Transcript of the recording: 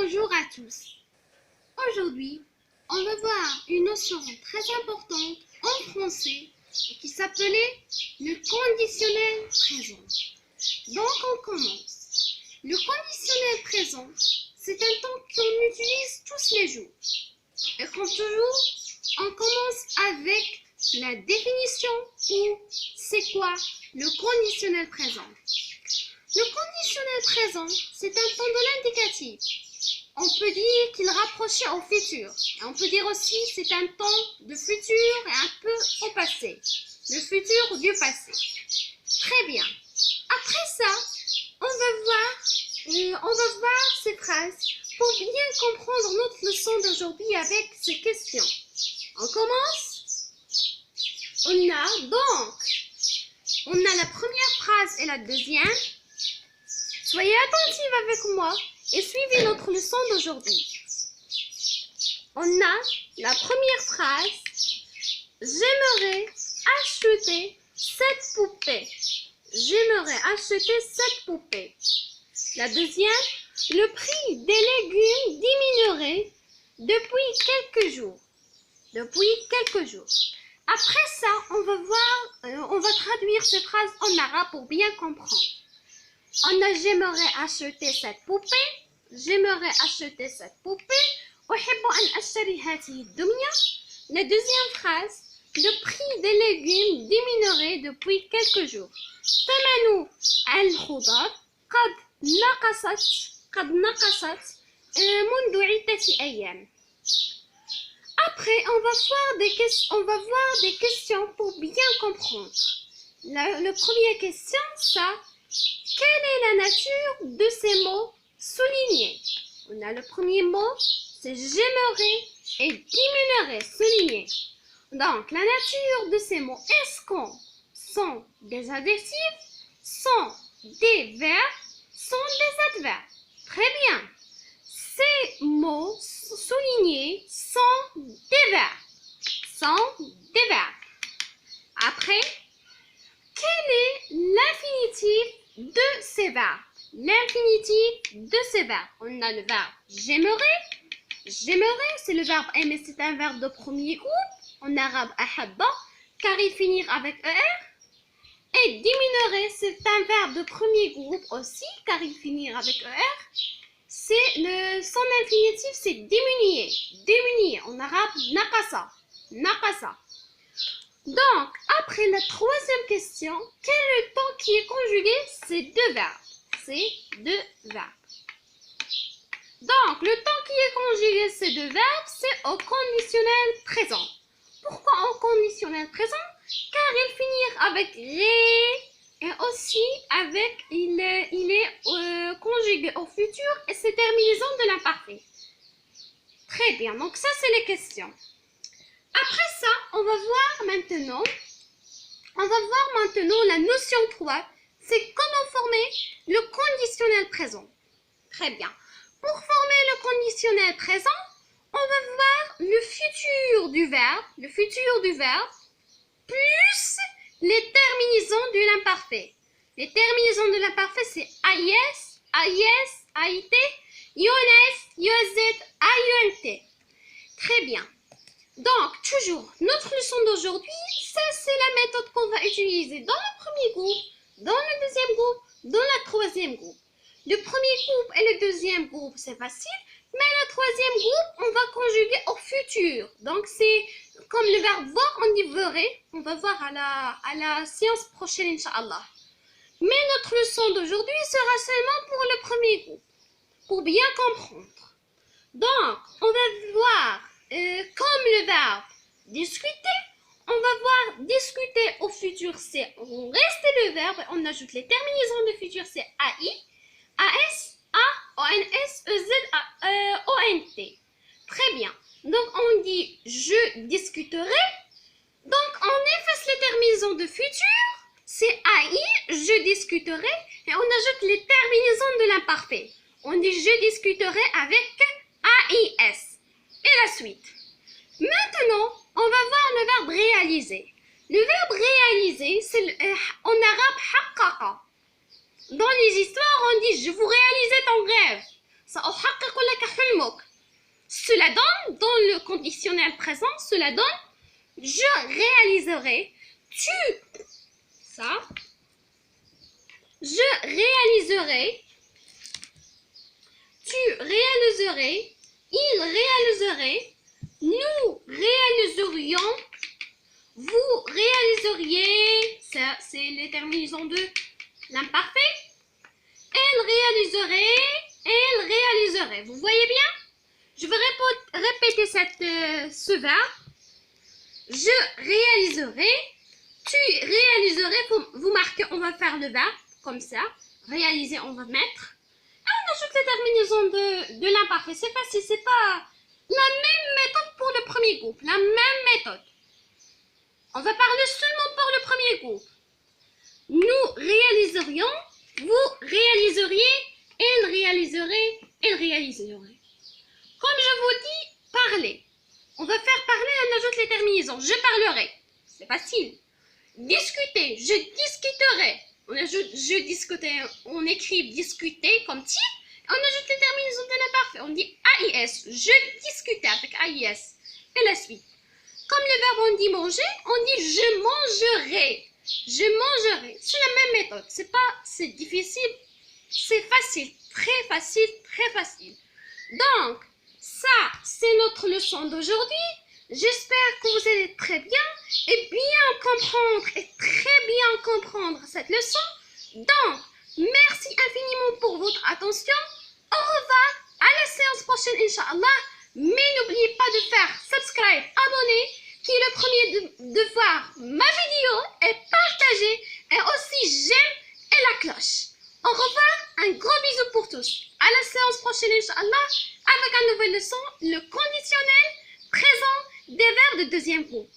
Bonjour à tous. Aujourd'hui, on va voir une notion très importante en français qui s'appelait le conditionnel présent. Donc on commence. Le conditionnel présent, c'est un temps qu'on utilise tous les jours. Et comme toujours, on commence avec la définition ou c'est quoi le conditionnel présent. Le conditionnel présent, c'est un temps de l'indicatif. On peut dire qu'il rapprochait au futur. Et on peut dire aussi c'est un temps de futur et un peu au passé. Le futur du passé. Très bien. Après ça, on va voir ces phrases pour bien comprendre notre leçon d'aujourd'hui avec ces questions. On commence. On a la première phrase et la deuxième. Soyez attentifs avec moi et suivez notre leçon d'aujourd'hui. On a la première phrase. J'aimerais acheter cette poupée. J'aimerais acheter cette poupée. La deuxième. Le prix des légumes diminuerait depuis quelques jours. Depuis quelques jours. Après ça, on va traduire ces phrases en arabe pour bien comprendre. On a j'aimerais acheter cette poupée. J'aimerais acheter cette poupée. أحب أن أشتري هذه الدمية. La deuxième phrase. Le prix des légumes diminuerait depuis quelques jours. ثمن الخضار قد نقصت منذ عدة أيام. Après, on va voir des questions pour bien comprendre. La première question, ça. Quelle est la nature de ces mots soulignés? On a le premier mot, c'est j'aimerais et diminuerait, souligné. Donc, la nature de ces mots, est-ce qu'on sont des adjectifs, sont des verbes, sont des adverbes? Très bien. Ces mots soulignés sont des verbes. Sont des verbes. Après, quel est l'infinitif de ces verbes? L'infinitif de ces verbes. On a le verbe j'aimerais. J'aimerais, c'est le verbe aimer, c'est un verbe de premier groupe. En arabe, ahabba, car il finit avec er. Et diminuerait, c'est un verbe de premier groupe aussi, car il finit avec er. Son infinitif, c'est diminuer. Diminuer. En arabe, naqasa. Naqasa. Donc, après la troisième question, quel est le temps qui est conjugué? C'est deux verbes. C'est deux verbes. Donc, le temps qui est conjugué ces deux verbes, c'est au conditionnel présent. Pourquoi au conditionnel présent? Car il finit avec ré et aussi avec il est conjugué au futur et c'est terminaison de l'imparfait. Très bien, donc ça c'est les questions. Après ça, on va voir maintenant la notion 3, c'est comment former le conditionnel présent. Très bien. Pour former le conditionnel présent, on va voir le futur du verbe, plus les terminaisons de l'imparfait. Les terminaisons de l'imparfait, c'est AIS, AIS, AIT, IONS, IOZ, AIONT. Très bien. Donc, toujours, notre leçon d'aujourd'hui, ça c'est la méthode qu'on va utiliser dans le premier groupe, dans le deuxième groupe, dans le troisième groupe. Le premier groupe et le deuxième groupe, c'est facile, mais le troisième groupe, on va conjuguer au futur. Donc, c'est comme le verbe voir, on dit verrait. On va voir à la séance prochaine, Inch'Allah. Mais notre leçon d'aujourd'hui sera seulement pour le premier groupe, pour bien comprendre. Donc, on va voir, comme le verbe discuter, on va voir discuter au futur, c'est on reste le verbe, on ajoute les terminaisons de futur, c'est AI, AS, A, ONS, EZ, ONT. Très bien. Donc, on dit je discuterai. Donc, on efface les terminaisons de futur. C'est AI, je discuterai. Et on ajoute les terminaisons de l'imparfait. On dit je discuterai avec AIS. Et la suite. Maintenant, on va voir le verbe réaliser. Le verbe réaliser, c'est en arabe haqqaqa. Dans les histoires, on dit je vous réalisais ton rêve. سأحقق لك حلمك. Cela donne, dans le conditionnel présent, cela donne je réaliserai, je réaliserai, tu réaliserais, il réaliserait, nous réaliserions, vous réaliseriez, ça c'est les terminaisons de l'imparfait, elle réaliserait, vous voyez bien? Je vais répéter ce verbe. Je réaliserai, tu réaliserais, vous marquez, on va faire le verbe, comme ça. Réaliser, on va mettre. Et on ajoute les terminaisons de l'imparfait. C'est facile, c'est pas la même méthode pour le premier groupe. La même méthode. On va parler seulement pour le premier groupe. Nous réaliserions, vous réaliseriez, elle réaliserait, elle réaliserait. Comme je vous dis, parler. On va faire parler, on ajoute les terminaisons. Je parlerai. C'est facile. Discuter. Je discuterai. On ajoute je discuter. On écrit discuter comme type. On ajoute les terminaisons de l'imparfait. On dit AIS. Je discutais avec AIS. Et la suite. Comme le verbe on dit manger, on dit je mangerai. Je mangerai. C'est la même méthode. C'est difficile. C'est facile. Très facile. Très facile. Donc, ça, c'est notre leçon d'aujourd'hui. J'espère que vous allez très bien et bien comprendre et très bien comprendre cette leçon. Donc, merci infiniment pour votre attention. Au revoir, à la séance prochaine, Inch'Allah. Mais n'oubliez pas de faire subscribe, abonner, qui est le premier de voir ma vidéo et partager. Et aussi j'aime et la cloche. Au revoir, un gros bisou pour tous. À la séance prochaine, Inch'Allah, avec une nouvelle leçon, le conditionnel présent des verbes de deuxième groupe.